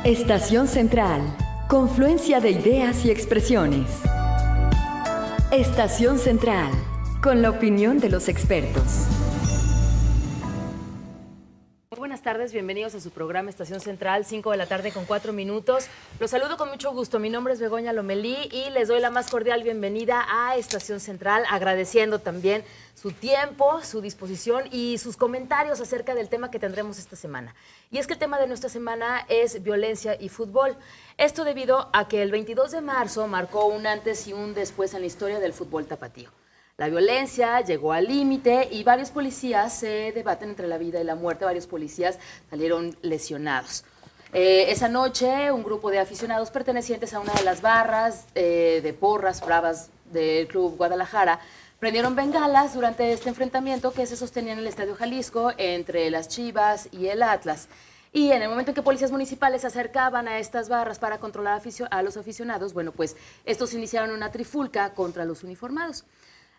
Estación Central, confluencia de ideas y expresiones. Estación Central, con la opinión de los expertos. Muy buenas tardes, bienvenidos a su programa Estación Central, 5 de la tarde con 4 minutos. Los saludo con mucho gusto, mi nombre es Begoña Lomelí y les doy la más cordial bienvenida a Estación Central, agradeciendo también su tiempo, su disposición y sus comentarios acerca del tema que tendremos esta semana. Y es que el tema de nuestra semana es violencia y fútbol. Esto debido a que el 22 de marzo marcó un antes y un después en la historia del fútbol tapatío. La violencia llegó al límite y varios policías se debaten entre la vida y la muerte. Varios policías salieron lesionados. Esa noche, un grupo de aficionados pertenecientes a una de las barras de porras bravas del Club Guadalajara prendieron bengalas durante este enfrentamiento que se sostenía en el Estadio Jalisco entre las Chivas y el Atlas. Y en el momento en que policías municipales se acercaban a estas barras para controlar a los aficionados, bueno, pues estos iniciaron una trifulca contra los uniformados.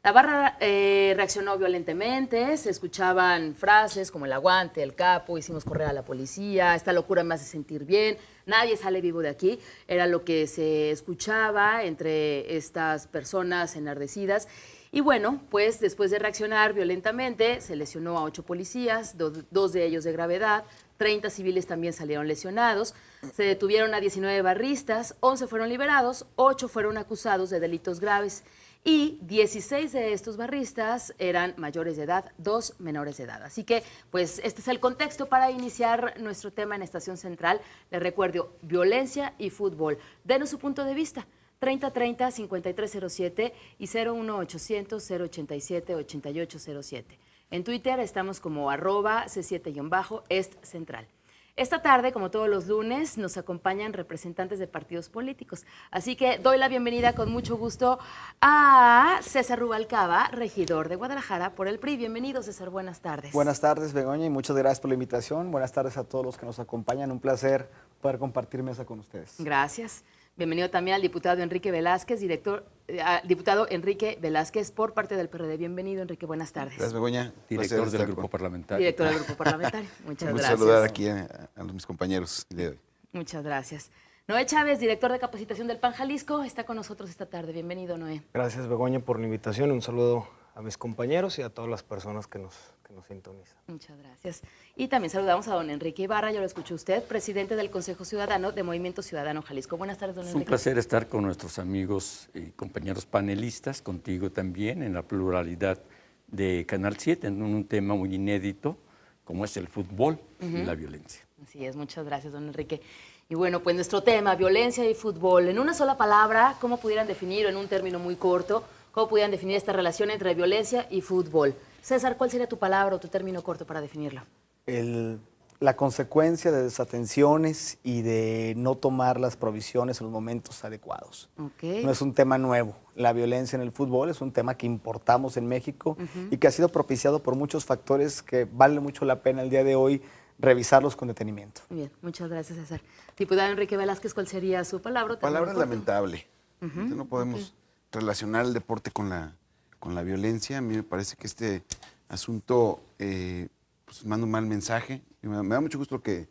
La barra reaccionó violentamente, se escuchaban frases como el aguante, el capo, hicimos correr a la policía, esta locura me hace sentir bien, nadie sale vivo de aquí, era lo que se escuchaba entre estas personas enardecidas. Y bueno, pues después de reaccionar violentamente, se lesionó a 8 policías, dos de ellos de gravedad, 30 civiles también salieron lesionados, se detuvieron a 19 barristas, 11 fueron liberados, 8 fueron acusados de delitos graves. Y 16 de estos barristas eran mayores de edad, 2 menores de edad. Así que, pues, este es el contexto para iniciar nuestro tema en Estación Central. Les recuerdo, violencia y fútbol. Denos su punto de vista. 3030-5307 y 01800-087-8807. En Twitter estamos como @C7-Est Central. Esta tarde, como todos los lunes, nos acompañan representantes de partidos políticos. Así que doy la bienvenida con mucho gusto a César Rubalcaba, regidor de Guadalajara por el PRI. Bienvenido, César, buenas tardes. Buenas tardes, Begoña, y muchas gracias por la invitación. Buenas tardes a todos los que nos acompañan. Un placer poder compartir mesa con ustedes. Gracias. Bienvenido también al diputado Enrique Velázquez, diputado Enrique Velázquez por parte del PRD. Bienvenido, Enrique, buenas tardes. Gracias, Begoña. Director del Grupo Parlamentario. Director del Grupo Parlamentario. Muchas gracias. Saludar aquí a mis compañeros de hoy. Muchas gracias. Noé Chávez, director de capacitación del PAN Jalisco, está con nosotros esta tarde. Bienvenido, Noé. Gracias, Begoña, por la invitación. Un saludo a mis compañeros y a todas las personas que nos sintonizan. Muchas gracias. Y también saludamos a don Enrique Ibarra, ya lo escuchó usted, presidente del Consejo Ciudadano de Movimiento Ciudadano Jalisco. Buenas tardes, don Enrique. Es un placer estar con nuestros amigos y compañeros panelistas, contigo también, en la pluralidad de Canal 7, en un tema muy inédito, como es el fútbol y la violencia. Así es, muchas gracias, don Enrique. Y bueno, pues nuestro tema, violencia y fútbol. En una sola palabra, ¿cómo pudieran definir, en un término muy corto, cómo pudieran definir esta relación entre violencia y fútbol? César, ¿cuál sería tu palabra o tu término corto para definirlo? La consecuencia de desatenciones y de no tomar las provisiones en los momentos adecuados. Okay. No es un tema nuevo. La violencia en el fútbol es un tema que importamos en México y que ha sido propiciado por muchos factores que vale mucho la pena el día de hoy revisarlos con detenimiento. Bien, muchas gracias, César. Diputado Enrique Velázquez, ¿cuál sería su palabra? Palabra lamentable. No podemos relacionar el deporte con la violencia. A mí me parece que este asunto pues manda un mal mensaje. Y me da mucho gusto que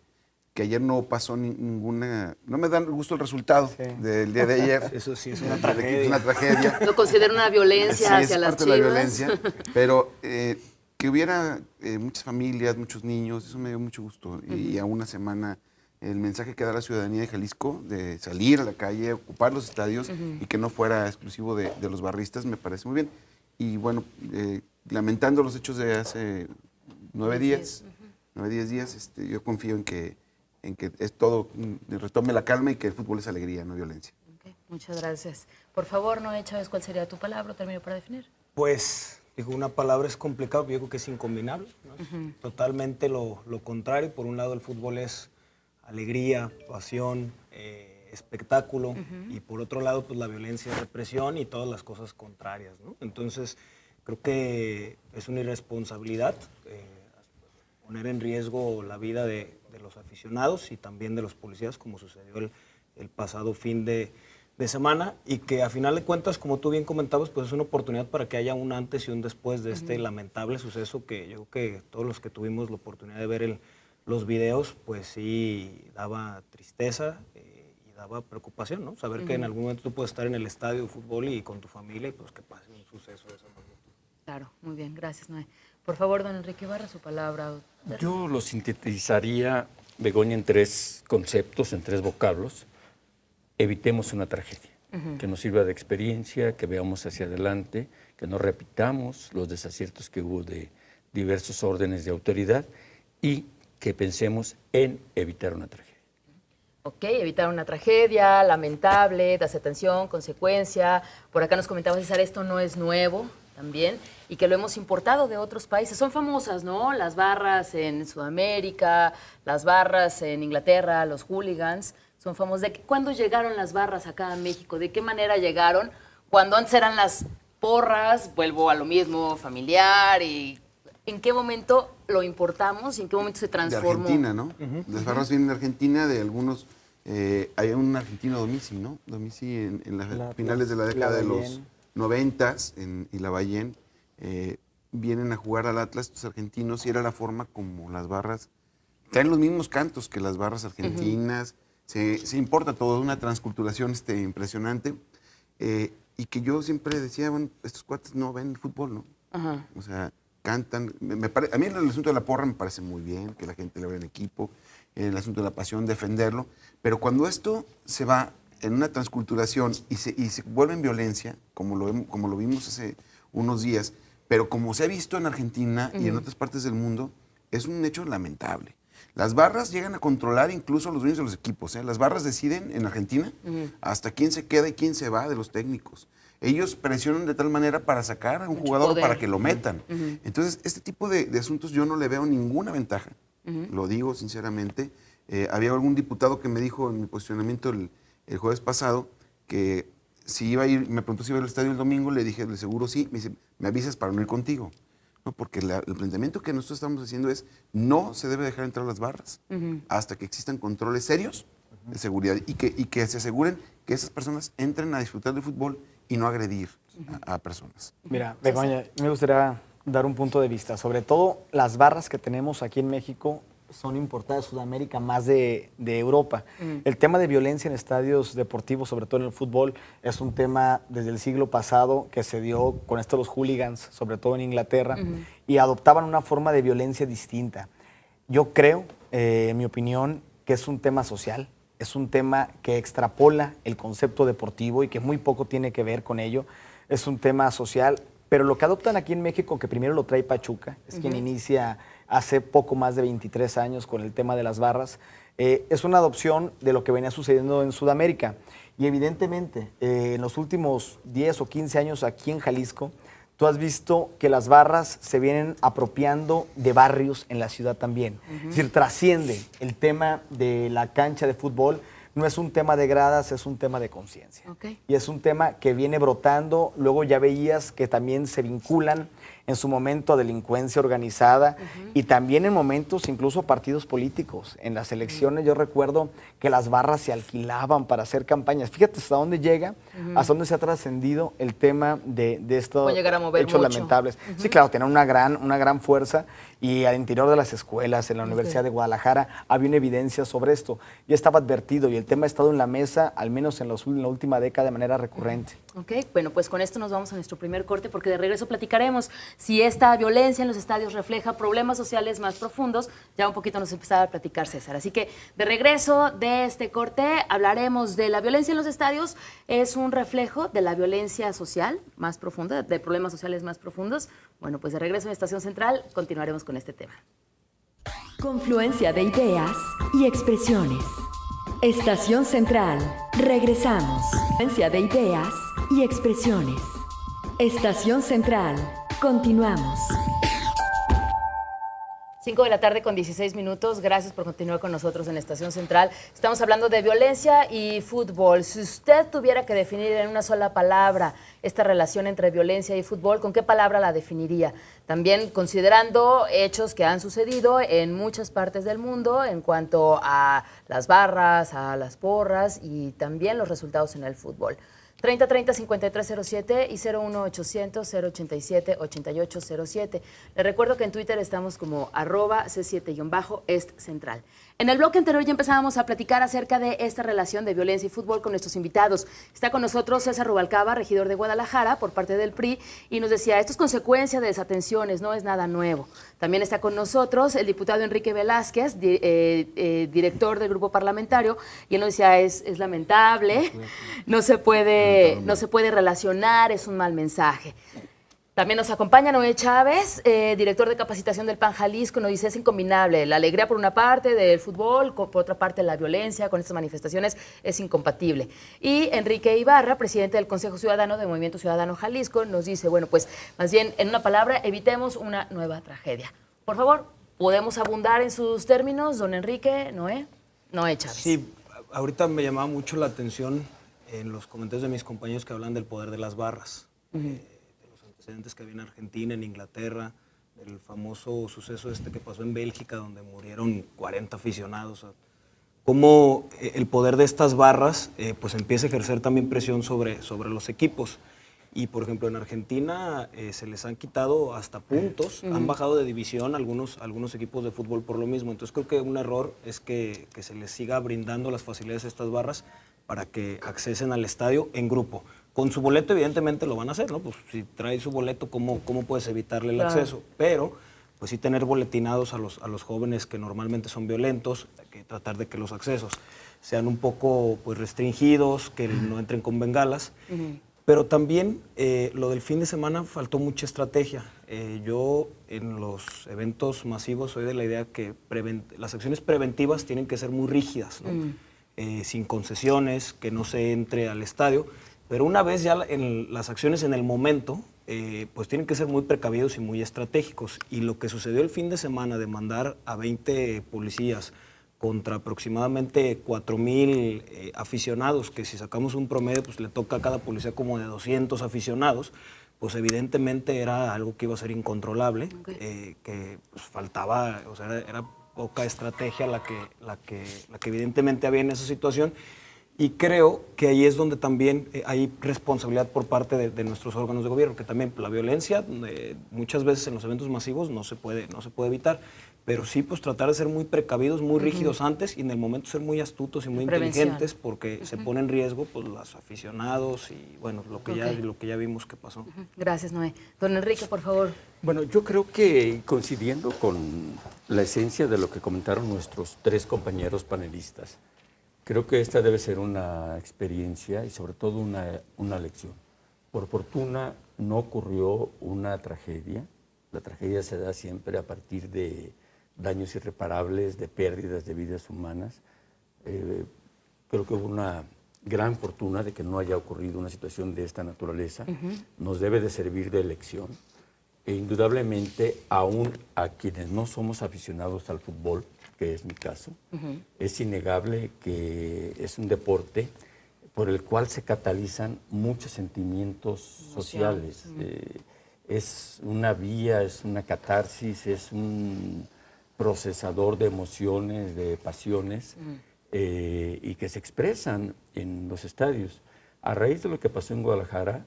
ayer no pasó ninguna... No me da gusto el resultado del día de ayer. Eso sí, es una tragedia. Es una tragedia. Lo considero una violencia hacia las Chivas. Sí, es parte de la violencia. Pero que hubiera muchas familias, muchos niños, eso me dio mucho gusto. Y a una semana el mensaje que da la ciudadanía de Jalisco de salir a la calle, ocupar los estadios y que no fuera exclusivo de los barristas, me parece muy bien. Y bueno, lamentando los hechos de hace 9 días, 10 días, yo confío en que es todo, retome la calma y que el fútbol es alegría, no violencia. Okay, muchas gracias. Por favor, Noé Chávez, ¿cuál sería tu palabra o término para definir? Pues, digo, una palabra es complicado, yo creo que es incombinable, ¿no? Totalmente lo contrario. Por un lado, el fútbol es alegría, pasión, espectáculo, y por otro lado, pues la violencia es represión y todas las cosas contrarias, ¿no? Entonces, creo que es una irresponsabilidad poner en riesgo la vida de los aficionados y también de los policías, como sucedió el pasado fin de semana, y que a final de cuentas, como tú bien comentabas, pues es una oportunidad para que haya un antes y un después de este lamentable suceso que yo creo que todos los que tuvimos la oportunidad de ver los videos, pues sí daba tristeza y daba preocupación, ¿no? Saber que en algún momento tú puedes estar en el estadio de fútbol y con tu familia y pues que pase un suceso de esa magnitud. Claro, muy bien, gracias, Noé. Por favor, don Enrique Ibarra, su palabra. Yo lo sintetizaría, Begoña, en 3 conceptos, en 3 vocablos. Evitemos una tragedia, que nos sirva de experiencia, que veamos hacia adelante, que no repitamos los desaciertos que hubo de diversos órdenes de autoridad y que pensemos en evitar una tragedia. Ok, evitar una tragedia lamentable, desatención, consecuencia. Por acá nos comentaba César, esto no es nuevo también y que lo hemos importado de otros países. Son famosas, ¿no? Las barras en Sudamérica, las barras en Inglaterra, los hooligans, son famosos. ¿Cuándo llegaron las barras acá a México? ¿De qué manera llegaron? Cuando antes eran las porras, vuelvo a lo mismo, familiar y... ¿En qué momento lo importamos y en qué momento se transformó? De Argentina, ¿no? Las barras vienen de Argentina, de algunos... hay un argentino, Domici, ¿no? Domici en las finales de la década de los 90s, en Lavallén, vienen a jugar al Atlas estos argentinos y era la forma como las barras... Traen los mismos cantos que las barras argentinas, se importa todo, una transculturación impresionante, y que yo siempre decía, bueno, estos cuates no ven el fútbol, ¿no? O sea... cantan. A mí el asunto de la porra me parece muy bien, que la gente le vea en equipo, el asunto de la pasión, defenderlo, pero cuando esto se va en una transculturación y se vuelve en violencia, como lo vimos hace unos días, pero como se ha visto en Argentina y en otras partes del mundo, es un hecho lamentable. Las barras llegan a controlar incluso a los dueños de los equipos. Las barras deciden en Argentina hasta quién se queda y quién se va de los técnicos. Ellos presionan de tal manera para sacar a un jugador para que lo metan. Entonces, este tipo de asuntos yo no le veo ninguna ventaja. Lo digo sinceramente. Había algún diputado que me dijo en mi posicionamiento el jueves pasado que si iba a ir, me preguntó si iba al estadio el domingo, le dije, de seguro sí. Me dice, me avisas para no ir contigo. No, porque el planteamiento que nosotros estamos haciendo es no se debe dejar entrar las barras hasta que existan controles serios de seguridad y que se aseguren que esas personas entren a disfrutar del fútbol y no agredir a personas. Mira, Begoña, me gustaría dar un punto de vista. Sobre todo, las barras que tenemos aquí en México son importadas de Sudamérica, más de Europa. El tema de violencia en estadios deportivos, sobre todo en el fútbol, es un tema desde el siglo pasado que se dio con esto los hooligans, sobre todo en Inglaterra, y adoptaban una forma de violencia distinta. Yo creo, en mi opinión, que es un tema social. Es un tema que extrapola el concepto deportivo y que muy poco tiene que ver con ello. Es un tema social, pero lo que adoptan aquí en México, que primero lo trae Pachuca, es quien inicia hace poco más de 23 años con el tema de las barras, es una adopción de lo que venía sucediendo en Sudamérica. Y evidentemente, en los últimos 10 o 15 años aquí en Jalisco, tú has visto que las barras se vienen apropiando de barrios en la ciudad también. Es decir, trasciende el tema de la cancha de fútbol. No es un tema de gradas, es un tema de conciencia. Y es un tema que viene brotando. Luego ya veías que también se vinculan en su momento a delincuencia organizada y también en momentos incluso partidos políticos. En las elecciones yo recuerdo que las barras se alquilaban para hacer campañas. Fíjate hasta dónde llega, hasta dónde se ha trascendido el tema de estos hechos lamentables. Sí, claro, tienen una gran fuerza y al interior de las escuelas, en la Universidad de Guadalajara, había una evidencia sobre esto. Ya estaba advertido y el tema ha estado en la mesa, al menos en la última década, de manera recurrente. Ok, bueno, pues con esto nos vamos a nuestro primer corte porque de regreso platicaremos si esta violencia en los estadios refleja problemas sociales más profundos. Ya un poquito nos empezaba a platicar César. Así que de regreso de este corte hablaremos de la violencia en los estadios. ¿Es un reflejo de la violencia social más profunda, de problemas sociales más profundos? Bueno, pues de regreso en Estación Central continuaremos con este tema. Confluencia de ideas y expresiones. Estación Central. Regresamos. Confluencia de ideas y expresiones. Estación Central. Continuamos. 5 de la tarde con 16 minutos. Gracias por continuar con nosotros en Estación Central. Estamos hablando de violencia y fútbol. Si usted tuviera que definir en una sola palabra esta relación entre violencia y fútbol, ¿con qué palabra la definiría? También considerando hechos que han sucedido en muchas partes del mundo en cuanto a las barras, a las porras y también los resultados en el fútbol. 3030-5307 y 01800-087-8807. Les recuerdo que en Twitter estamos como @C7-Est Central. En el bloque anterior ya empezábamos a platicar acerca de esta relación de violencia y fútbol con nuestros invitados. Está con nosotros César Rubalcaba, regidor de Guadalajara por parte del PRI, y nos decía, esto es consecuencia de desatenciones, no es nada nuevo. También está con nosotros el diputado Enrique Velázquez, director del grupo parlamentario, y él nos decía, es lamentable, no se puede relacionar, es un mal mensaje. También nos acompaña Noé Chávez, director de capacitación del PAN Jalisco, nos dice, es incombinable, la alegría por una parte del fútbol, por otra parte la violencia con estas manifestaciones es incompatible. Y Enrique Ibarra, presidente del Consejo Ciudadano de Movimiento Ciudadano Jalisco, nos dice, bueno, pues más bien, en una palabra, evitemos una nueva tragedia. Por favor, ¿podemos abundar en sus términos, don Enrique, Noé Chávez? Sí, ahorita me llamaba mucho la atención en los comentarios de mis compañeros que hablan del poder de las barras. Antecedentes que había en Argentina, en Inglaterra, el famoso suceso que pasó en Bélgica, donde murieron 40 aficionados. Cómo el poder de estas barras pues empieza a ejercer también presión sobre los equipos. Y, por ejemplo, en Argentina se les han quitado hasta puntos, han bajado de división algunos equipos de fútbol por lo mismo. Entonces creo que un error es que se les siga brindando las facilidades a estas barras para que accesen al estadio en grupo. Con su boleto evidentemente lo van a hacer, ¿no? Pues si trae su boleto, ¿cómo puedes evitarle el acceso? Pero pues sí tener boletinados a los jóvenes que normalmente son violentos, hay que tratar de que los accesos sean un poco pues restringidos, que no entren con bengalas. Pero también lo del fin de semana faltó mucha estrategia. Yo en los eventos masivos soy de la idea que las acciones preventivas tienen que ser muy rígidas, ¿no? Sin concesiones, que no se entre al estadio. Pero una vez ya en las acciones en el momento, pues tienen que ser muy precavidos y muy estratégicos. Y lo que sucedió el fin de semana de mandar a 20 policías contra aproximadamente 4,000 aficionados, que si sacamos un promedio, pues le toca a cada policía como de 200 aficionados, pues evidentemente era algo que iba a ser incontrolable, que pues faltaba, o sea, era poca estrategia la que evidentemente había en esa situación. Y creo que ahí es donde también hay responsabilidad por parte de nuestros órganos de gobierno, que también la violencia muchas veces en los eventos masivos no se puede evitar, pero sí pues tratar de ser muy precavidos, muy rígidos antes y en el momento ser muy astutos y muy inteligentes porque se pone en riesgo pues los aficionados y bueno, lo que ya vimos que pasó. Gracias, Noé. Don Enrique, por favor. Bueno, yo creo que coincidiendo con la esencia de lo que comentaron nuestros tres compañeros panelistas, creo que esta debe ser una experiencia y sobre todo una lección. Por fortuna no ocurrió una tragedia. La tragedia se da siempre a partir de daños irreparables, de pérdidas de vidas humanas. Creo que hubo una gran fortuna de que no haya ocurrido una situación de esta naturaleza. Nos debe de servir de lección. E indudablemente, aún a quienes no somos aficionados al fútbol, que es mi caso, es innegable que es un deporte por el cual se catalizan muchos sentimientos sociales. Es una vía, es una catarsis, es un procesador de emociones, de pasiones, y que se expresan en los estadios. A raíz de lo que pasó en Guadalajara,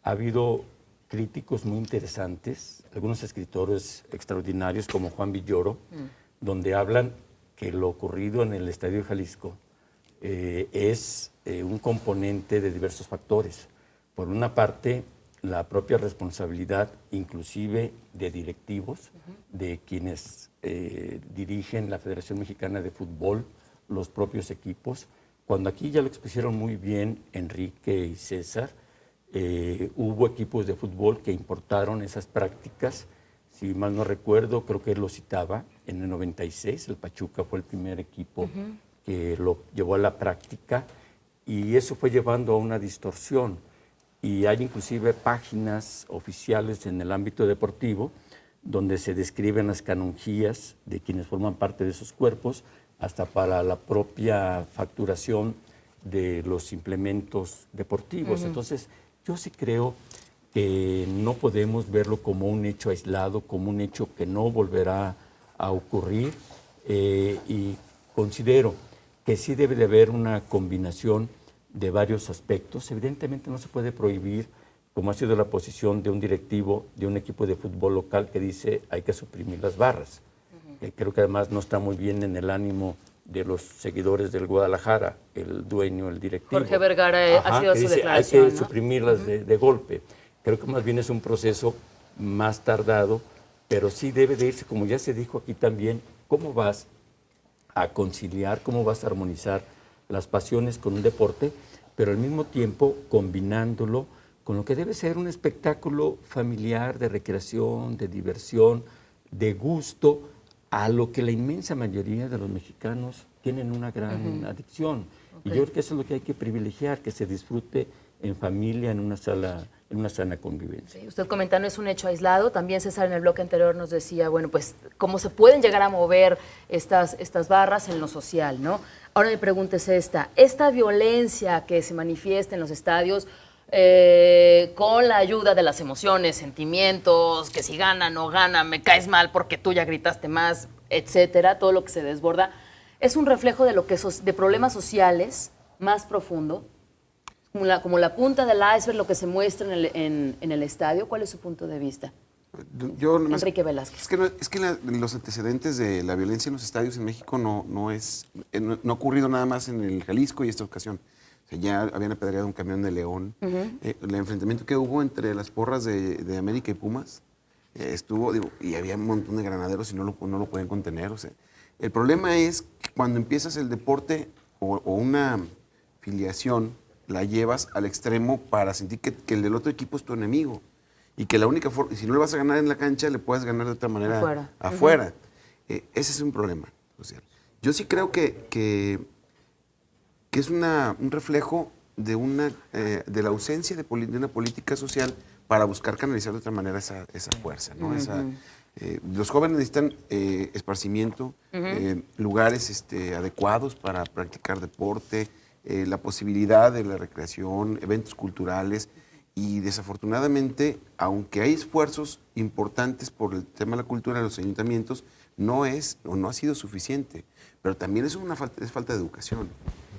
ha habido críticos muy interesantes, algunos escritores extraordinarios como Juan Villoro, donde hablan que lo ocurrido en el Estadio Jalisco es un componente de diversos factores. Por una parte, la propia responsabilidad, inclusive de directivos, de quienes dirigen la Federación Mexicana de Fútbol, los propios equipos. Cuando aquí ya lo expusieron muy bien Enrique y César, hubo equipos de fútbol que importaron esas prácticas. Si mal no recuerdo, creo que él lo citaba, en el 96 el Pachuca fue el primer equipo que lo llevó a la práctica y eso fue llevando a una distorsión. Y hay inclusive páginas oficiales en el ámbito deportivo donde se describen las canonjías de quienes forman parte de esos cuerpos, hasta para la propia facturación de los implementos deportivos. Entonces, yo sí creo que no podemos verlo como un hecho aislado, como un hecho que no volverá a ocurrir, y considero que sí debe de haber una combinación de varios aspectos. Evidentemente no se puede prohibir, como ha sido la posición de un directivo de un equipo de fútbol local que dice hay que suprimir las barras. Creo que además no está muy bien en el ánimo de los seguidores del Guadalajara, el dueño, el directivo. Jorge Vergara ha sido que su dice, declaración, hay que ¿no? suprimirlas de golpe. Creo que más bien es un proceso más tardado, pero sí debe de irse, como ya se dijo aquí también, cómo vas a conciliar, cómo vas a armonizar las pasiones con un deporte, pero al mismo tiempo combinándolo con lo que debe ser un espectáculo familiar, de recreación, de diversión, de gusto, a lo que la inmensa mayoría de los mexicanos tienen una gran adicción. Y yo creo que eso es lo que hay que privilegiar, que se disfrute en familia, en una sana convivencia. Sí, usted comentando es un hecho aislado. También César en el bloque anterior nos decía, bueno, pues cómo se pueden llegar a mover estas barras en lo social, ¿no? Ahora mi pregunta es esta violencia que se manifiesta en los estadios con la ayuda de las emociones, sentimientos, que si gana, no gana, me caes mal porque tú ya gritaste más, etcétera, todo lo que se desborda, es un reflejo de de problemas sociales más profundo, como la punta del iceberg, lo que se muestra en el estadio. ¿Cuál es su punto de vista? Enrique Velázquez. Es que los antecedentes de la violencia en los estadios en México no ha ocurrido nada más en el Jalisco y esta ocasión. O sea, ya habían apedreado un camión de León. El enfrentamiento que hubo entre las porras de América y Pumas estuvo, y había un montón de granaderos y no lo pueden contener. O sea, el problema es que cuando empiezas el deporte o una filiación, la llevas al extremo para sentir que el del otro equipo es tu enemigo. Y que la única forma, si no le vas a ganar en la cancha, le puedes ganar de otra manera afuera. Ese es un problema social. Yo sí creo que es un reflejo de la ausencia de una política social para buscar canalizar de otra manera esa fuerza, ¿no? Los jóvenes necesitan esparcimiento, lugares adecuados para practicar deporte, la posibilidad de la recreación, eventos culturales. Y desafortunadamente, aunque hay esfuerzos importantes por el tema de la cultura en los ayuntamientos, no ha sido suficiente. Pero también es falta de educación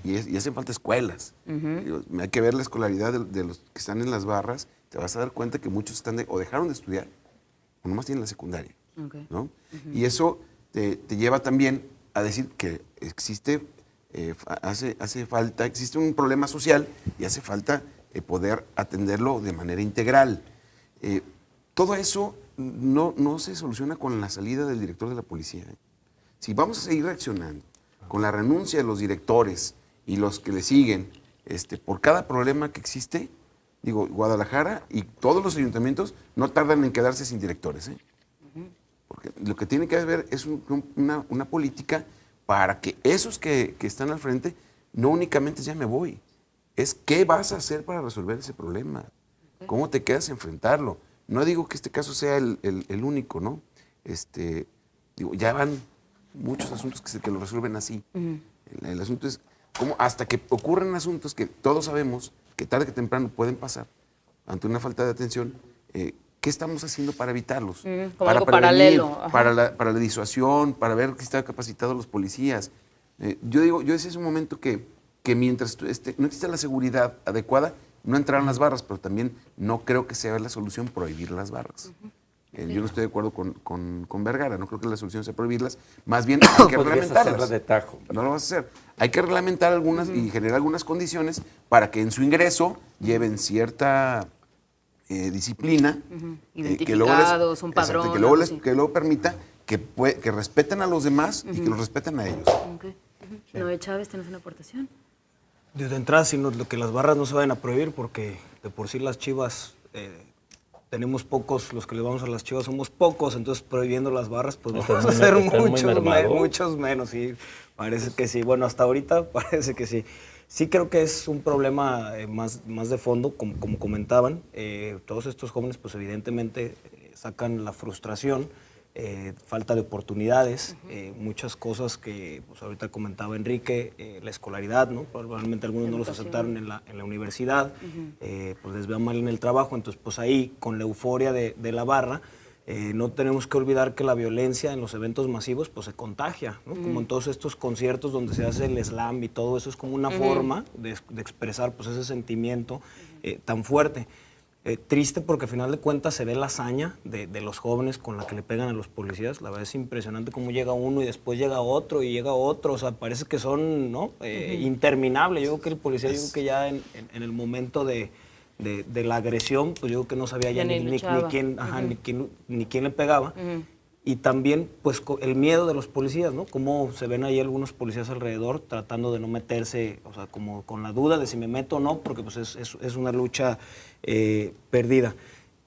y hacen falta escuelas. Hay que ver la escolaridad de los que están en las barras. Te vas a dar cuenta que muchos o dejaron de estudiar o nomás tienen la secundaria. ¿No? Y eso te lleva también a decir que existe un problema social y hace falta poder atenderlo de manera integral. Todo eso no se soluciona con la salida del director de la policía. Si vamos a seguir reaccionando con la renuncia de los directores y los que le siguen por cada problema que existe, Guadalajara y todos los ayuntamientos no tardan en quedarse sin directores. Porque lo que tiene que haber es una política para que esos que están al frente no únicamente ya me voy, es qué vas a hacer para resolver ese problema, cómo te quedas a enfrentarlo. No digo que este caso sea el único, ¿no? Ya van muchos asuntos que lo resuelven así. El asunto es cómo hasta que ocurren asuntos que todos sabemos que tarde que temprano pueden pasar ante una falta de atención, ¿qué estamos haciendo para evitarlos? Como para algo prevenir, paralelo. para la disuasión, para ver que están capacitados los policías. Ese es un momento que mientras no exista la seguridad adecuada, no entrarán las barras, pero también no creo que sea la solución prohibir las barras. Yo no estoy de acuerdo con Vergara, no creo que la solución sea prohibirlas, más bien hay que reglamentarlas. Hacerla de tajo. No lo vas a hacer. Hay que reglamentar algunas y generar algunas condiciones para que en su ingreso lleven cierta disciplina. Identificados, un padrón. Que luego permita que respeten a los demás y que los respeten a ellos. Noé Chávez, ¿tienes una aportación? Desde entrada, lo que las barras no se vayan a prohibir, porque de por sí las Chivas tenemos pocos, los que le vamos a las Chivas somos pocos, entonces prohibiendo las barras, pues vamos a ser muchos menos. Sí, parece que sí. Bueno, hasta ahorita parece que sí. Sí creo que es un problema más de fondo, como comentaban. Todos estos jóvenes, pues evidentemente sacan la frustración, falta de oportunidades, muchas cosas que pues, ahorita comentaba Enrique, la escolaridad, ¿no? Probablemente algunos no los aceptaron en la universidad, pues les vea mal en el trabajo, entonces pues ahí con la euforia de la barra No tenemos que olvidar que la violencia en los eventos masivos pues se contagia, ¿no? Como en todos estos conciertos donde se hace el slam y todo eso es como una forma de expresar pues ese sentimiento tan fuerte. Triste porque al final de cuentas se ve la hazaña de los jóvenes con la que le pegan a los policías. La verdad es impresionante cómo llega uno y después llega otro y llega otro. O sea, parece que son, ¿no? Interminables. Yo creo que el policía, yo creo que ya en el momento de la agresión, pues yo creo que no sabía ya ni quién, ni quién le pegaba. Y también, pues, el miedo de los policías, ¿no? Cómo se ven ahí algunos policías alrededor tratando de no meterse, o sea, como con la duda de si me meto o no, porque pues es una lucha perdida.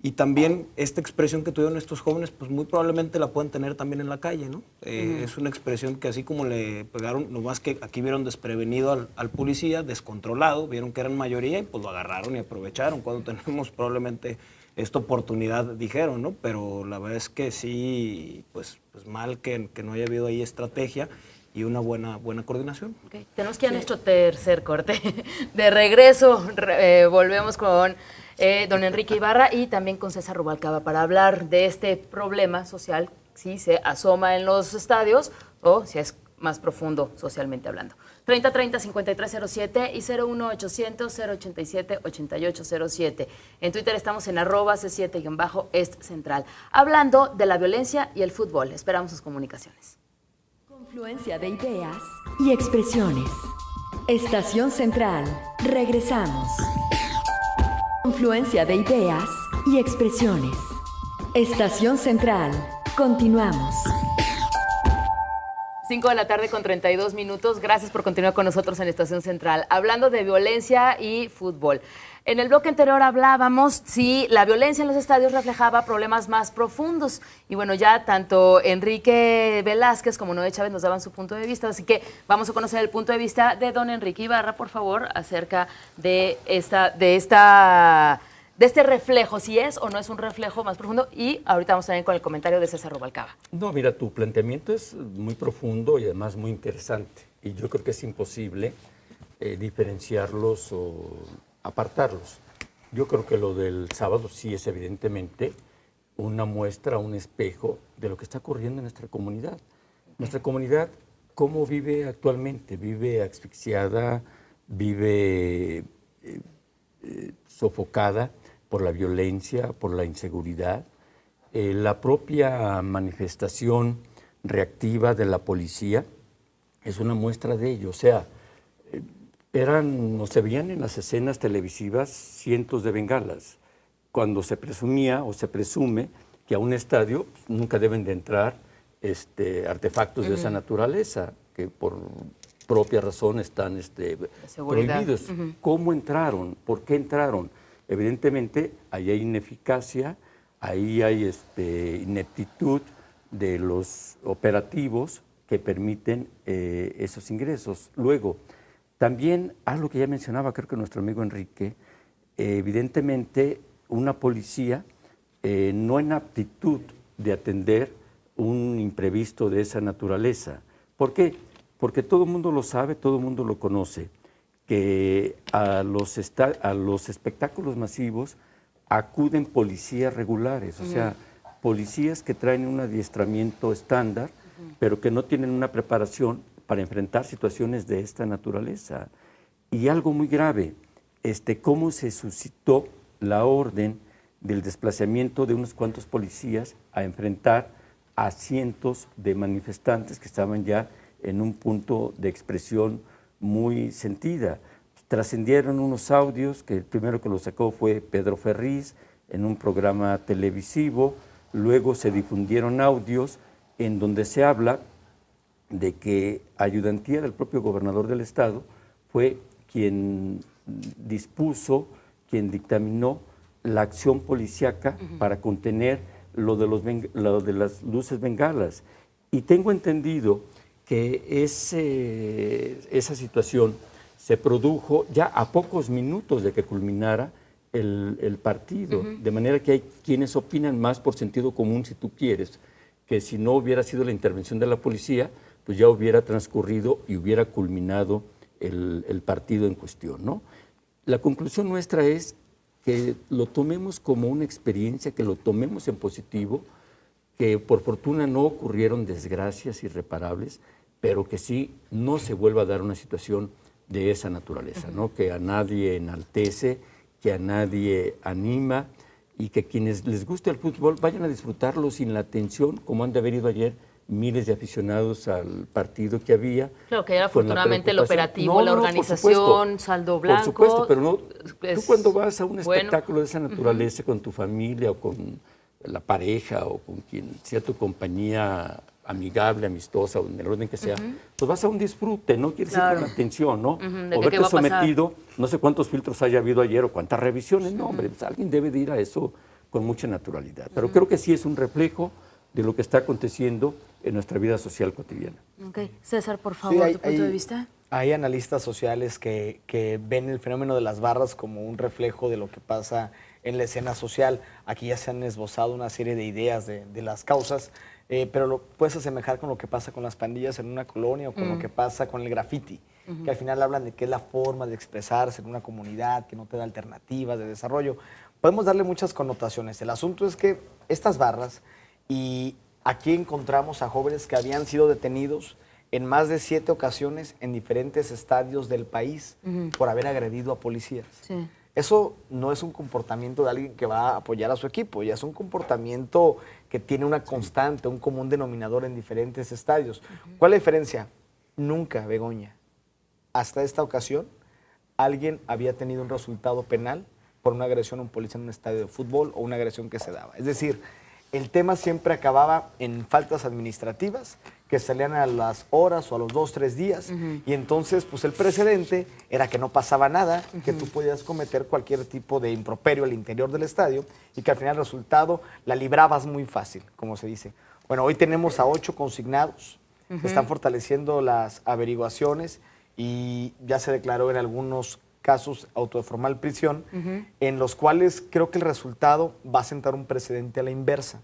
Y también esta expresión que tuvieron estos jóvenes, pues muy probablemente la pueden tener también en la calle, ¿no? Es una expresión que así como le pegaron, nomás que aquí vieron desprevenido al policía, descontrolado, vieron que eran mayoría y pues lo agarraron y aprovecharon. Cuando tenemos probablemente esta oportunidad, dijeron, ¿no? Pero la verdad es que sí, pues mal que no haya habido ahí estrategia y una buena coordinación. Okay. Tenemos que ir a nuestro tercer corte. De regreso, volvemos con don Enrique Ibarra y también con César Rubalcaba para hablar de este problema social, si se asoma en los estadios o si es más profundo socialmente hablando. 3030-5307 y 01800-087-8807. En Twitter estamos en @C7-Est Central, hablando de la violencia y el fútbol. Esperamos sus comunicaciones. Confluencia de ideas y expresiones. Estación Central. Regresamos. Confluencia de ideas y expresiones. Estación Central. Continuamos. 5 de la tarde con 32 minutos. Gracias por continuar con nosotros en Estación Central, hablando de violencia y fútbol. En el bloque anterior hablábamos si la violencia en los estadios reflejaba problemas más profundos. Y bueno, ya tanto Enrique Velázquez como Noé Chávez nos daban su punto de vista. Así que vamos a conocer el punto de vista de don Enrique Ibarra, por favor, acerca de este reflejo, si es o no es un reflejo más profundo. Y ahorita vamos también con el comentario de César Rubalcaba. No, mira, tu planteamiento es muy profundo y además muy interesante. Y yo creo que es imposible diferenciarlos o apartarlos. Yo creo que lo del sábado sí es evidentemente una muestra, un espejo de lo que está ocurriendo en nuestra comunidad. Nuestra comunidad, ¿cómo vive actualmente? Vive asfixiada, vive sofocada por la violencia, por la inseguridad. La propia manifestación reactiva de la policía es una muestra de ello. O sea, se veían en las escenas televisivas cientos de bengalas, cuando se presumía o se presume que a un estadio pues, nunca deben de entrar artefactos de esa naturaleza, que por propia razón están prohibidos. ¿Cómo entraron? ¿Por qué entraron? Evidentemente, ahí hay ineficacia, ahí hay ineptitud de los operativos que permiten esos ingresos. Luego, también algo que ya mencionaba, creo que nuestro amigo Enrique, evidentemente una policía no en aptitud de atender un imprevisto de esa naturaleza. ¿Por qué? Porque todo el mundo lo sabe, todo el mundo lo conoce, que a los espectáculos masivos acuden policías regulares, o sea, policías que traen un adiestramiento estándar, pero que no tienen una preparación para enfrentar situaciones de esta naturaleza. Y algo muy grave, cómo se suscitó la orden del desplazamiento de unos cuantos policías a enfrentar a cientos de manifestantes que estaban ya en un punto de expresión muy sentida. Trascendieron unos audios, que el primero que lo sacó fue Pedro Ferriz en un programa televisivo, luego se difundieron audios en donde se habla de que ayudantía del propio gobernador del estado fue quien dispuso, quien dictaminó la acción policíaca para contener lo de las luces bengalas. Y tengo entendido que esa situación se produjo ya a pocos minutos de que culminara el partido, de manera que hay quienes opinan más por sentido común, si tú quieres, que si no hubiera sido la intervención de la policía, pues ya hubiera transcurrido y hubiera culminado el partido en cuestión, ¿no? La conclusión nuestra es que lo tomemos como una experiencia, que lo tomemos en positivo, que por fortuna no ocurrieron desgracias irreparables, pero que sí no se vuelva a dar una situación de esa naturaleza, ¿no? Que a nadie enaltece, que a nadie anima y que quienes les guste el fútbol vayan a disfrutarlo sin la tensión, como han de haber ido ayer miles de aficionados al partido que había. Claro, que era con la afortunadamente el preocupación. operativo, la organización, saldo blanco. Por supuesto, pero no, es tú cuando vas a un bueno. espectáculo de esa naturaleza con tu familia o con la pareja o con quien sea tu compañía amigable, amistosa o en el orden que sea, pues vas a un disfrute, no quieres ir con la atención, ¿no? ¿De O qué verte va a pasar? sometido, no sé cuántos filtros haya habido ayer o cuántas revisiones, no, hombre, pues alguien debe de ir a eso con mucha naturalidad. Pero creo que sí es un reflejo de lo que está aconteciendo en nuestra vida social cotidiana. Ok. César, por favor, Sí, tu punto de vista. Hay analistas sociales que ven el fenómeno de las barras como un reflejo de lo que pasa en la escena social. Aquí ya se han esbozado una serie de ideas de las causas, pero lo puedes asemejar con lo que pasa con las pandillas en una colonia o con lo que pasa con el graffiti, que al final hablan de que es la forma de expresarse en una comunidad, que no te da alternativas de desarrollo. Podemos darle muchas connotaciones. El asunto es que estas barras, y aquí encontramos a jóvenes que habían sido detenidos en más de 7 ocasiones en diferentes estadios del país por haber agredido a policías. Sí. Eso no es un comportamiento de alguien que va a apoyar a su equipo, ya es un comportamiento que tiene una constante, un común denominador en diferentes estadios. ¿Cuál es la diferencia? Nunca, Begoña, hasta esta ocasión, alguien había tenido un resultado penal por una agresión a un policía en un estadio de fútbol o una agresión que se daba. Es decir, el tema siempre acababa en faltas administrativas que salían a las horas o a los 2, 3 días, y entonces pues el precedente era que no pasaba nada, que tú podías cometer cualquier tipo de improperio al interior del estadio y que al final el resultado la librabas muy fácil, como se dice. Bueno, hoy tenemos a 8 consignados, se están fortaleciendo las averiguaciones y ya se declaró en algunos casos auto de formal prisión, en los cuales creo que el resultado va a sentar un precedente a la inversa.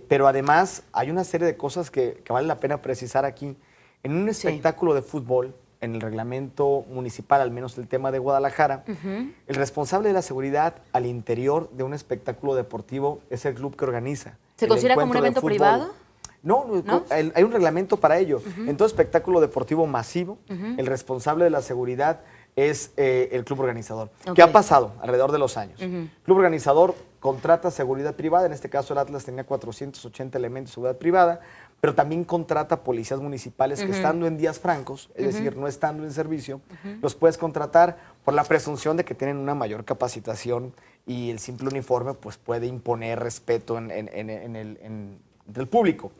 Pero además hay una serie de cosas que vale la pena precisar aquí. En un espectáculo de fútbol, en el reglamento municipal, al menos el tema de Guadalajara, el responsable de la seguridad al interior de un espectáculo deportivo es el club que organiza. ¿Se el considera como un encuentro de evento fútbol. privado? No, hay un reglamento para ello. En todo espectáculo deportivo masivo, el responsable de la seguridad es el club organizador. ¿Qué ha pasado alrededor de los años? El club organizador contrata seguridad privada, en este caso el Atlas tenía 480 elementos de seguridad privada, pero también contrata policías municipales que estando en días francos, es decir, no estando en servicio, los puedes contratar por la presunción de que tienen una mayor capacitación y el simple uniforme pues puede imponer respeto entre el público.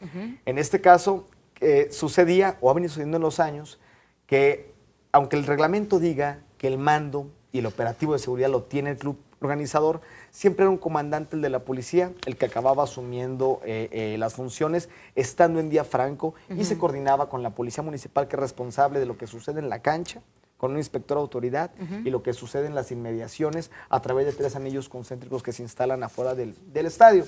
En este caso sucedía, o ha venido sucediendo en los años, que aunque el reglamento diga que el mando y el operativo de seguridad lo tiene el club organizador, siempre era un comandante, el de la policía, el que acababa asumiendo las funciones estando en día franco y se coordinaba con la policía municipal, que es responsable de lo que sucede en la cancha, con un inspector de autoridad y lo que sucede en las inmediaciones a través de 3 anillos concéntricos que se instalan afuera del estadio.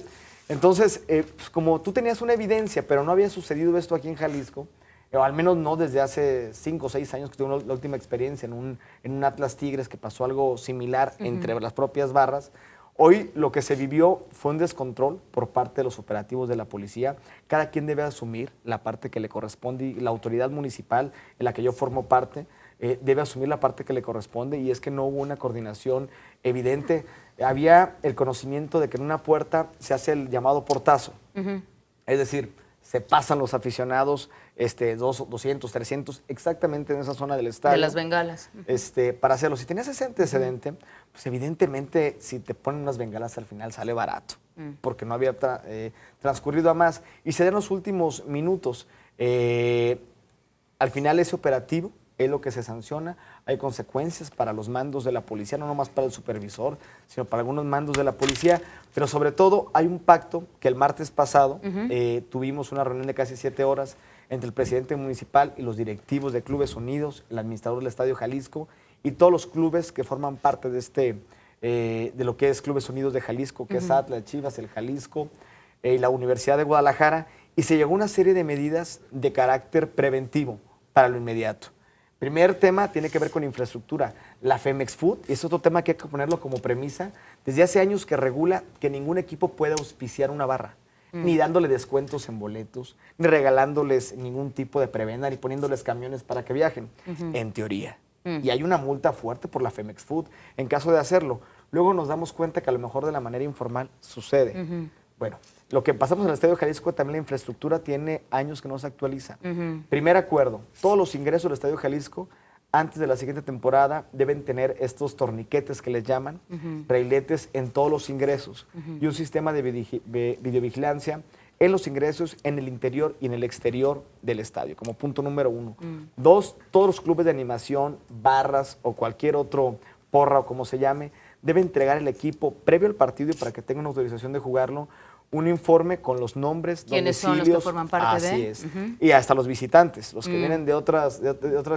Entonces, pues como tú tenías una evidencia, pero no había sucedido esto aquí en Jalisco, o al menos no desde hace 5 o 6 años que tuve la última experiencia en un Atlas Tigres, que pasó algo similar entre las propias barras. Hoy lo que se vivió fue un descontrol por parte de los operativos de la policía. Cada quien debe asumir la parte que le corresponde, y la autoridad municipal en la que yo formo parte debe asumir la parte que le corresponde, y es que no hubo una coordinación evidente. Había el conocimiento de que en una puerta se hace el llamado portazo, es decir, se pasan los aficionados 200, 300, exactamente en esa zona del estadio. De las bengalas. Para hacerlo. Si tenías ese antecedente, pues evidentemente si te ponen unas bengalas al final sale barato, porque no había transcurrido a más. Y se dan los últimos minutos. Al final ese operativo es lo que se sanciona. Hay consecuencias para los mandos de la policía, no nomás para el supervisor, sino para algunos mandos de la policía, pero sobre todo hay un pacto que el martes pasado tuvimos una reunión de casi 7 horas entre el presidente municipal y los directivos de Clubes Unidos, el administrador del Estadio Jalisco y todos los clubes que forman parte de de lo que es Clubes Unidos de Jalisco, que es Atlas, Chivas, el Jalisco y la Universidad de Guadalajara, y se llegó a una serie de medidas de carácter preventivo para lo inmediato. Primer tema tiene que ver con infraestructura. La Femex Food, y es otro tema que hay que ponerlo como premisa, desde hace años que regula que ningún equipo puede auspiciar una barra. ni dándole descuentos en boletos, ni regalándoles ningún tipo de prebenda, ni poniéndoles camiones para que viajen, en teoría. Y hay una multa fuerte por la Femex Food en caso de hacerlo. Luego nos damos cuenta que a lo mejor de la manera informal sucede. Bueno, lo que pasamos en el Estadio Jalisco, también la infraestructura tiene años que no se actualiza. Primer acuerdo, todos los ingresos del Estadio Jalisco antes de la siguiente temporada deben tener estos torniquetes que les llaman, reiletes en todos los ingresos y un sistema de videovigilancia en los ingresos, en el interior y en el exterior del estadio, como punto número 1. 2, todos los clubes de animación, barras o cualquier otro porra o como se llame, debe entregar el equipo previo al partido y para que tenga una autorización de jugarlo, un informe con los nombres, ¿Quiénes domicilios. son los que forman parte así de? es. Y hasta los visitantes, los que vienen de otras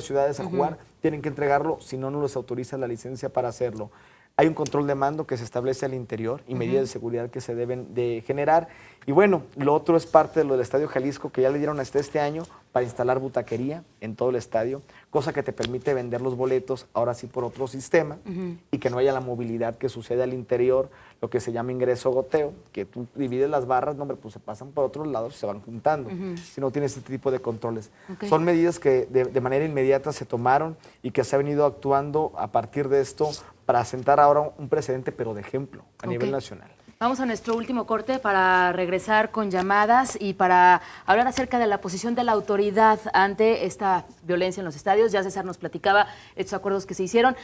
ciudades a jugar, tienen que entregarlo, si no, no les autoriza la licencia para hacerlo. Hay un control de mando que se establece al interior y medidas de seguridad que se deben de generar. Y bueno, lo otro es parte de lo del Estadio Jalisco, que ya le dieron hasta este año para instalar butaquería en todo el estadio, cosa que te permite vender los boletos ahora sí por otro sistema y que no haya la movilidad que sucede al interior, lo que se llama ingreso goteo, que tú divides las barras, no, hombre, pues se pasan por otros lados y se van juntando, si no tienes este tipo de controles. Son medidas que de manera inmediata se tomaron y que se ha venido actuando a partir de esto para sentar ahora un precedente, pero de ejemplo, a nivel nacional. Vamos a nuestro último corte para regresar con llamadas y para hablar acerca de la posición de la autoridad ante esta violencia en los estadios. Ya César nos platicaba estos acuerdos que se hicieron.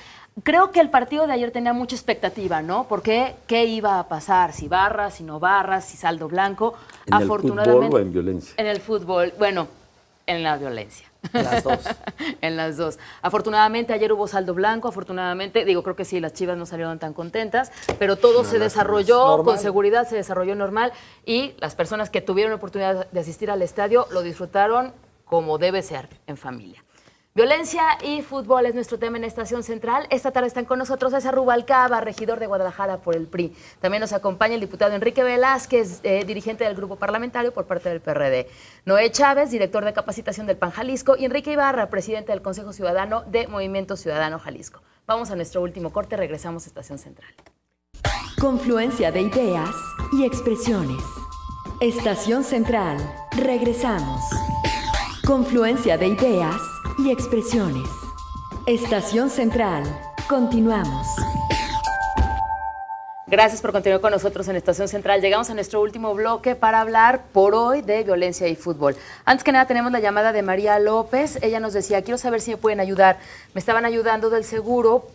Creo que el partido de ayer tenía mucha expectativa, ¿no? Porque ¿qué iba a pasar? Si barras, si no barras, si saldo blanco. ¿En el fútbol o en violencia? En el fútbol, bueno, en la violencia. Las dos. En las dos. Afortunadamente ayer hubo saldo blanco, afortunadamente, creo que sí, las Chivas no salieron tan contentas, pero todo se desarrolló con seguridad, se desarrolló normal y las personas que tuvieron la oportunidad de asistir al estadio lo disfrutaron como debe ser, en familia. Violencia y fútbol es nuestro tema en Estación Central. Esta tarde están con nosotros César Rubalcaba, regidor de Guadalajara por el PRI. También nos acompaña el diputado Enrique Velázquez, dirigente del grupo parlamentario por parte del PRD. Noé Chávez, director de capacitación del PAN Jalisco. Y Enrique Ibarra, presidente del Consejo Ciudadano de Movimiento Ciudadano Jalisco. Vamos a nuestro último corte, regresamos a Estación Central. Confluencia de ideas y expresiones. Estación Central. Regresamos. Confluencia de ideas y expresiones. Estación Central. Continuamos. Gracias por continuar con nosotros en Estación Central. Llegamos a nuestro último bloque para hablar por hoy de violencia y fútbol. Antes que nada tenemos la llamada de María López. Ella nos decía, quiero saber si me pueden ayudar. Me estaban ayudando del seguro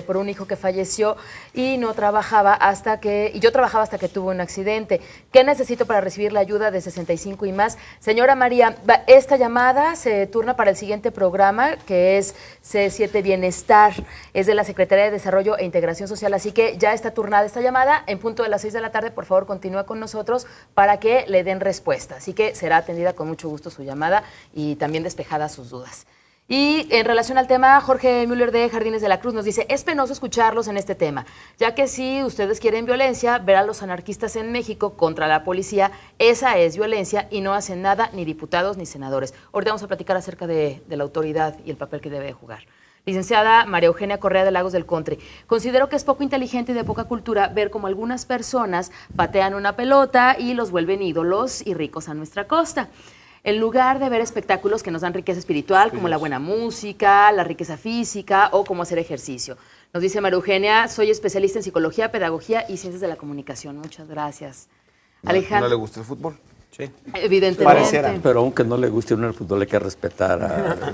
por un hijo que falleció y no trabajaba y yo trabajaba hasta que tuvo un accidente. ¿Qué necesito para recibir la ayuda de 65 y más? Señora María, esta llamada se turna para el siguiente programa, que es C7 Bienestar. Es de la Secretaría de Desarrollo e Integración Social, así que ya está turnada esta llamada. En punto de las 6 de la tarde, por favor, continúa con nosotros para que le den respuesta. Así que será atendida con mucho gusto su llamada y también despejadas sus dudas. Y en relación al tema, Jorge Müller de Jardines de la Cruz nos dice, es penoso escucharlos en este tema, ya que si ustedes quieren violencia, ver a los anarquistas en México contra la policía, esa es violencia y no hacen nada ni diputados ni senadores. Ahorita vamos a platicar acerca de la autoridad y el papel que debe jugar. Licenciada María Eugenia Correa de Lagos del Country, considero que es poco inteligente y de poca cultura ver cómo algunas personas patean una pelota y los vuelven ídolos y ricos a nuestra costa. En lugar de ver espectáculos que nos dan riqueza espiritual, como la buena música, la riqueza física o cómo hacer ejercicio. Nos dice María Eugenia, soy especialista en psicología, pedagogía y ciencias de la comunicación. Muchas gracias. Alejandro. ¿No le gusta el fútbol? Sí. Evidentemente. Pareciera. Pero aunque no le guste uno el fútbol, hay que respetar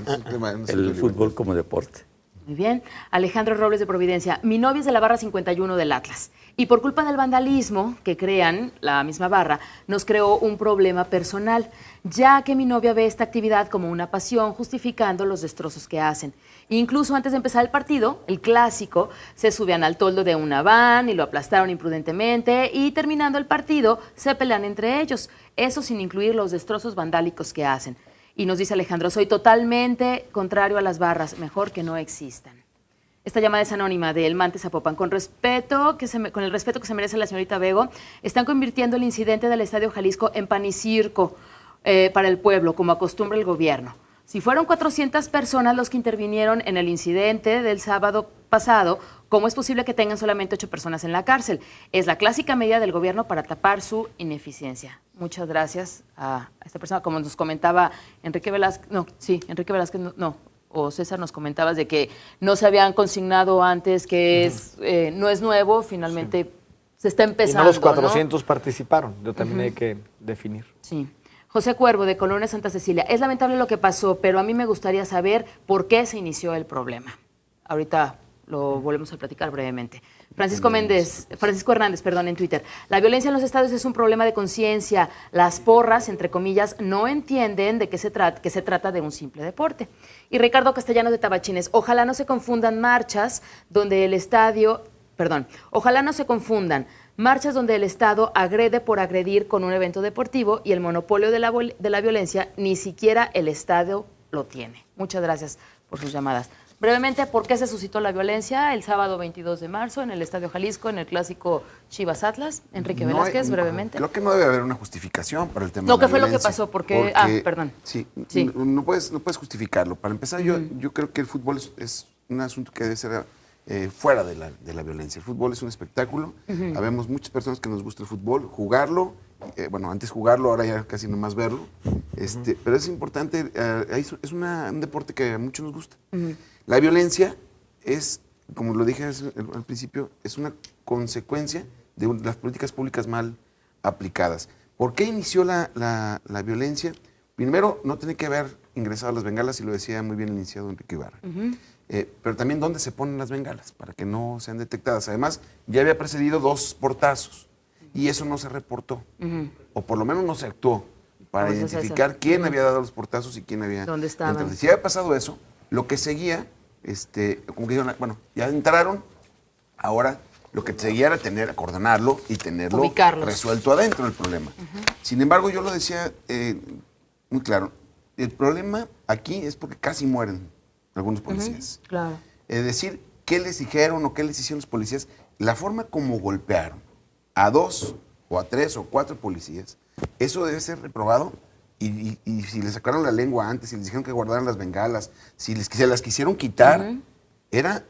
el fútbol como deporte. Muy bien. Alejandro Robles de Providencia. Mi novia es de la barra 51 del Atlas. Y por culpa del vandalismo que crean, la misma barra, nos creó un problema personal, ya que mi novia ve esta actividad como una pasión, justificando los destrozos que hacen. Incluso antes de empezar el partido, el clásico, se subían al toldo de una van y lo aplastaron imprudentemente y terminando el partido se pelean entre ellos. Eso sin incluir los destrozos vandálicos que hacen. Y nos dice Alejandro, soy totalmente contrario a las barras, mejor que no existan. Esta llamada es anónima de El Mante Zapopan. Con el respeto que se merece la señorita Bego, están convirtiendo el incidente del Estadio Jalisco en pan y circo para el pueblo, como acostumbra el gobierno. Si fueron 400 personas los que intervinieron en el incidente del sábado pasado, ¿cómo es posible que tengan solamente 8 personas en la cárcel? Es la clásica medida del gobierno para tapar su ineficiencia. Muchas gracias a esta persona. Como nos comentaba Enrique Velázquez, o César, nos comentabas de que no se habían consignado antes, que no es nuevo, finalmente se está empezando. Y no los 400 participaron, yo también hay que definir. Sí. José Cuervo, de Colonia Santa Cecilia. Es lamentable lo que pasó, pero a mí me gustaría saber por qué se inició el problema. Ahorita lo volvemos a platicar brevemente. Francisco Hernández, en Twitter. La violencia en los estadios es un problema de conciencia. Las porras, entre comillas, no entienden de qué se trata de un simple deporte. Y Ricardo Castellanos de Tabachines. Ojalá no se confundan marchas donde el Estado agrede por agredir con un evento deportivo y el monopolio de la violencia ni siquiera el Estado lo tiene. Muchas gracias por sus llamadas. Brevemente, ¿por qué se suscitó la violencia el sábado 22 de marzo en el Estadio Jalisco, en el clásico Chivas Atlas? Enrique Velázquez, brevemente. Creo que no debe haber una justificación para el tema de la ¿qué fue lo que violencia, pasó? Porque, perdón. Sí. No puedes justificarlo. Para empezar, yo creo que el fútbol es un asunto que debe ser fuera de la violencia. El fútbol es un espectáculo. Habemos muchas personas que nos gusta el fútbol, jugarlo. Antes jugarlo, ahora ya casi nomás verlo. Pero es importante, es un deporte que a muchos nos gusta. La violencia es, como lo dije al principio, es una consecuencia de las políticas públicas mal aplicadas. ¿Por qué inició la violencia? Primero, no tiene que haber ingresado a las bengalas, y lo decía muy bien el iniciado Enrique Ibarra. Pero también dónde se ponen las bengalas, para que no sean detectadas. Además, ya había precedido 2 portazos, y eso no se reportó, o por lo menos no se actuó para identificar quién había dado los portazos y quién había... ¿Dónde estaban? Entonces, si había pasado eso, lo que seguía, como que dijeron, ya entraron, ahora lo que seguía era acordonarlo y tenerlo ubicarlos, resuelto adentro del problema. Sin embargo, yo lo decía muy claro, el problema aquí es porque casi mueren algunos policías. Claro. Es decir, qué les dijeron o qué les hicieron los policías, la forma como golpearon a 2 o a 3 o 4 policías, eso debe ser reprobado. Y si les sacaron la lengua antes, si les dijeron que guardaran las bengalas, si se las quisieron quitar, era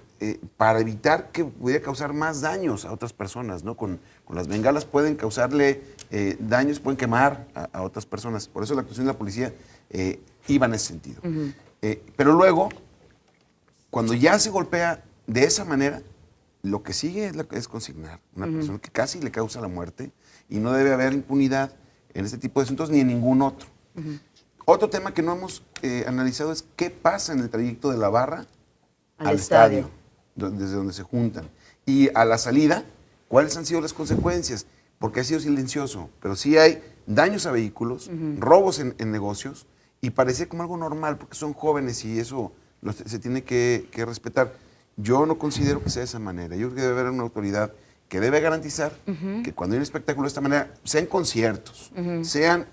para evitar que pudiera causar más daños a otras personas, ¿no? Con las bengalas pueden causarle daños, pueden quemar a otras personas. Por eso la actuación de la policía iba en ese sentido. Pero luego, cuando ya se golpea de esa manera, lo que sigue es consignar una persona que casi le causa la muerte, y no debe haber impunidad en este tipo de asuntos ni en ningún otro. Otro tema que no hemos analizado es qué pasa en el trayecto de la barra al estadio, desde donde se juntan. Y a la salida, ¿cuáles han sido las consecuencias? Porque ha sido silencioso, pero sí hay daños a vehículos, robos en negocios, y parece como algo normal, porque son jóvenes y eso se tiene que respetar. Yo no considero que sea de esa manera. Yo creo que debe haber una autoridad que debe garantizar que cuando hay un espectáculo de esta manera, sean conciertos, sean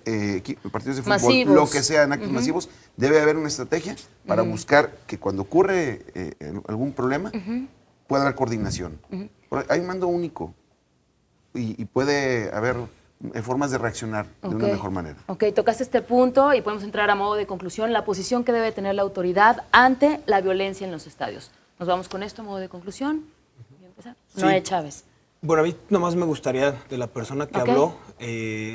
partidos de fútbol, masivos, lo que sean actos masivos, debe haber una estrategia para buscar que cuando ocurre algún problema, pueda haber coordinación. Hay un mando único y puede haber formas de reaccionar de una mejor manera. Ok, tocaste este punto y podemos entrar a modo de conclusión, la posición que debe tener la autoridad ante la violencia en los estadios. Nos vamos con esto a modo de conclusión. Sí. Noé Chávez. Bueno, a mí nomás me gustaría, de la persona que habló,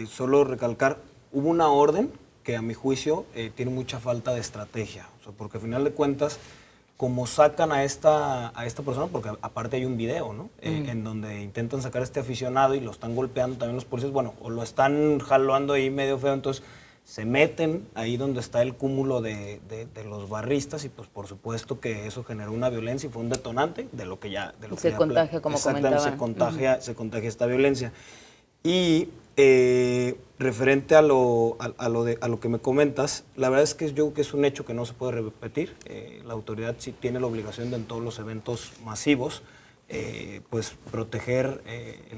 solo recalcar, hubo una orden que a mi juicio tiene mucha falta de estrategia, o sea, porque al final de cuentas, como sacan a esta persona, porque aparte hay un video, ¿no? En donde intentan sacar a este aficionado y lo están golpeando también los policías, bueno, o lo están jalando ahí medio feo, entonces se meten ahí donde está el cúmulo de los barristas, y pues por supuesto que eso generó una violencia y fue un detonante de lo que ya... Se contagia, como comentaban. Se contagia esta violencia. Y referente a lo que me comentas, la verdad es que yo creo que es un hecho que no se puede repetir. La autoridad sí tiene la obligación de en todos los eventos masivos pues proteger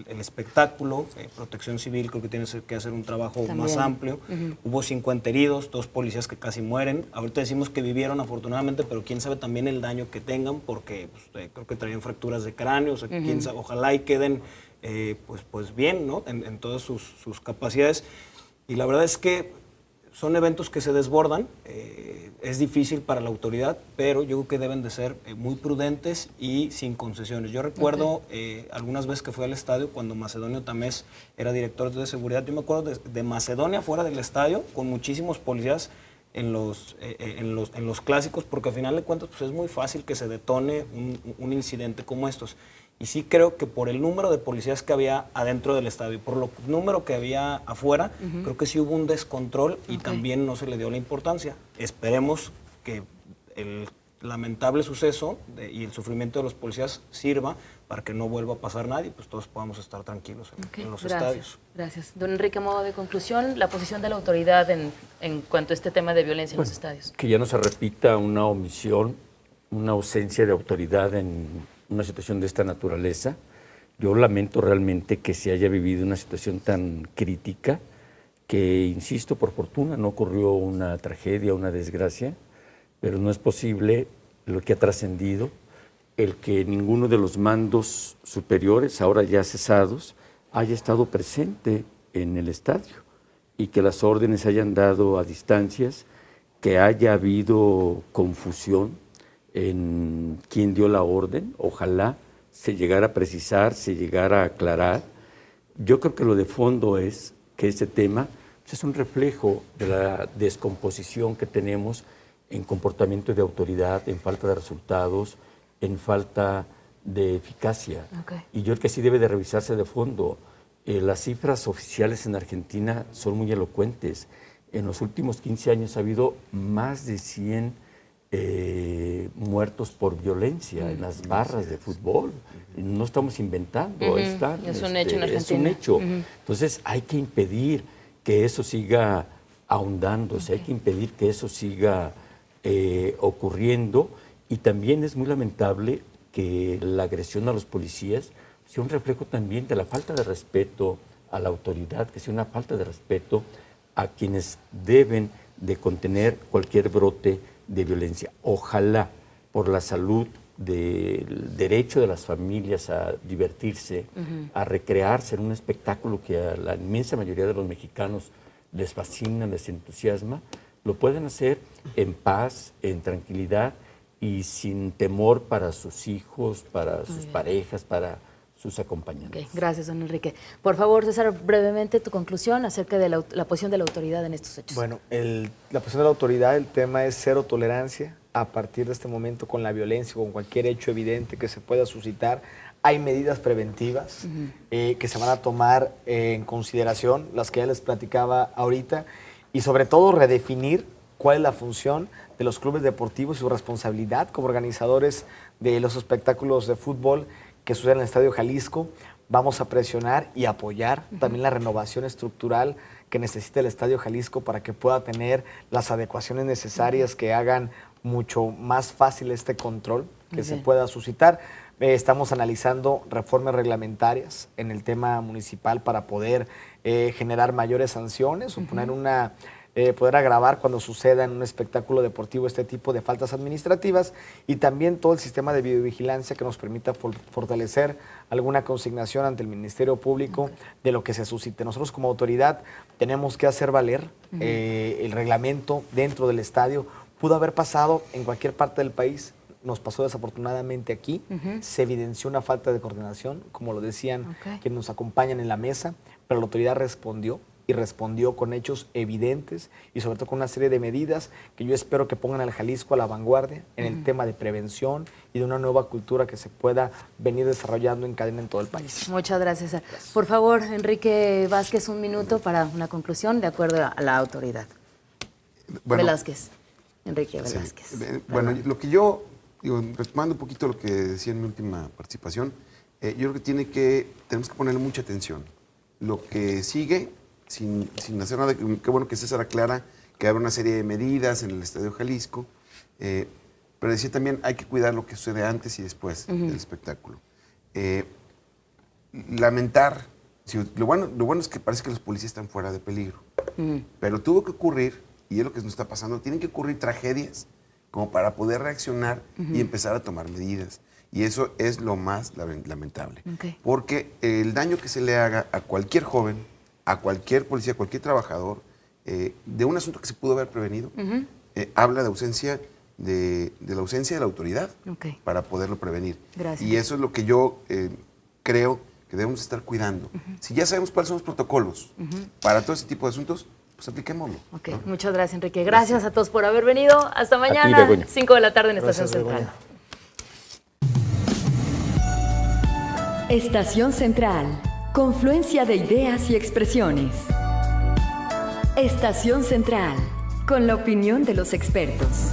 el espectáculo, protección civil, creo que tiene que hacer un trabajo también más amplio. Hubo 50 heridos, 2 policías que casi mueren. Ahorita decimos que vivieron afortunadamente, pero quién sabe también el daño que tengan, porque pues, creo que traían fracturas de cráneo, o sea, quién sabe, ojalá y queden pues bien, ¿no? En todas sus capacidades. Y la verdad es que son eventos que se desbordan, es difícil para la autoridad, pero yo creo que deben de ser muy prudentes y sin concesiones. Yo recuerdo algunas veces que fui al estadio cuando Macedonio Tamés era director de seguridad. Yo me acuerdo de Macedonia fuera del estadio con muchísimos policías en los clásicos, porque al final de cuentas pues es muy fácil que se detone un incidente como estos. Y sí creo que por el número de policías que había adentro del estadio, por el número que había afuera, creo que sí hubo un descontrol y también no se le dio la importancia. Esperemos que el lamentable suceso y el sufrimiento de los policías sirva para que no vuelva a pasar nada y pues todos podamos estar tranquilos en los estadios. Gracias. Don Enrique, modo de conclusión, la posición de la autoridad en cuanto a este tema de violencia en los estadios. Que ya no se repita una omisión, una ausencia de autoridad en una situación de esta naturaleza. Yo lamento realmente que se haya vivido una situación tan crítica que, insisto, por fortuna no ocurrió una tragedia, una desgracia, pero no es posible lo que ha trascendido, el que ninguno de los mandos superiores, ahora ya cesados, haya estado presente en el estadio y que las órdenes hayan dado a distancias, que haya habido confusión en quién dio la orden. Ojalá se llegara a precisar, se llegara a aclarar. Yo creo que lo de fondo es que este tema es un reflejo de la descomposición que tenemos en comportamiento de autoridad, en falta de resultados, en falta de eficacia. Y yo creo que sí debe de revisarse de fondo. Las cifras oficiales en Argentina son muy elocuentes. En los últimos 15 años ha habido más de 100 muertos por violencia en las barras de fútbol. No estamos inventando, están, es un hecho en Argentina. Es un hecho. Entonces hay que impedir que eso siga ahondándose, hay que impedir que eso siga ocurriendo, y también es muy lamentable que la agresión a los policías sea un reflejo también de la falta de respeto a la autoridad, que sea una falta de respeto a quienes deben de contener cualquier brote de violencia. Ojalá, por la salud del derecho de las familias a divertirse, a recrearse en un espectáculo que a la inmensa mayoría de los mexicanos les fascina, les entusiasma, lo pueden hacer en paz, en tranquilidad y sin temor para sus hijos, para sus parejas, para sus acompañantes. Gracias, don Enrique. Por favor, César, brevemente tu conclusión acerca de la posición de la autoridad en estos hechos. Bueno, la posición de la autoridad, el tema es cero tolerancia a partir de este momento con la violencia, con cualquier hecho evidente que se pueda suscitar. Hay medidas preventivas que se van a tomar en consideración, las que ya les platicaba ahorita, y sobre todo redefinir cuál es la función de los clubes deportivos y su responsabilidad como organizadores de los espectáculos de fútbol que suceden en el Estadio Jalisco. Vamos a presionar y apoyar también la renovación estructural que necesita el Estadio Jalisco para que pueda tener las adecuaciones necesarias que hagan mucho más fácil este control que se pueda suscitar. Estamos analizando reformas reglamentarias en el tema municipal para poder generar mayores sanciones o poner poder agravar cuando suceda en un espectáculo deportivo este tipo de faltas administrativas, y también todo el sistema de videovigilancia que nos permita fortalecer alguna consignación ante el Ministerio Público de lo que se suscite. Nosotros como autoridad tenemos que hacer valer el reglamento dentro del estadio. Pudo haber pasado en cualquier parte del país, nos pasó desafortunadamente aquí, se evidenció una falta de coordinación, como lo decían quienes nos acompañan en la mesa, pero la autoridad respondió, y respondió con hechos evidentes y sobre todo con una serie de medidas que yo espero que pongan al Jalisco a la vanguardia en el tema de prevención y de una nueva cultura que se pueda venir desarrollando en cadena en todo el país. Muchas gracias. Por favor, Enrique Vázquez, un minuto para una conclusión de acuerdo a la autoridad. Bueno, Velázquez. Enrique Velázquez. Sí. Bueno, lo que yo, retomando un poquito lo que decía en mi última participación, yo creo que tenemos que ponerle mucha atención. Lo que sigue, sin hacer nada, qué bueno que César aclara que habrá una serie de medidas en el Estadio Jalisco, pero decía también hay que cuidar lo que sucede antes y después del espectáculo. Lamentar, lo bueno es que parece que los policías están fuera de peligro, pero tuvo que ocurrir, y es lo que nos está pasando, tienen que ocurrir tragedias como para poder reaccionar y empezar a tomar medidas. Y eso es lo más lamentable. Porque el daño que se le haga a cualquier joven, a cualquier policía, a cualquier trabajador, de un asunto que se pudo haber prevenido. Habla de ausencia de la ausencia de la autoridad para poderlo prevenir. Gracias. Y eso es lo que yo creo que debemos estar cuidando. Si ya sabemos cuáles son los protocolos para todo ese tipo de asuntos, pues apliquémoslo. Ok, muchas gracias, Enrique. Gracias a todos por haber venido. Hasta mañana, Begoña. 5 de la tarde en Gracias, Estación Central. Begoña. Estación Central. Confluencia de ideas y expresiones. Estación Central. Con la opinión de los expertos.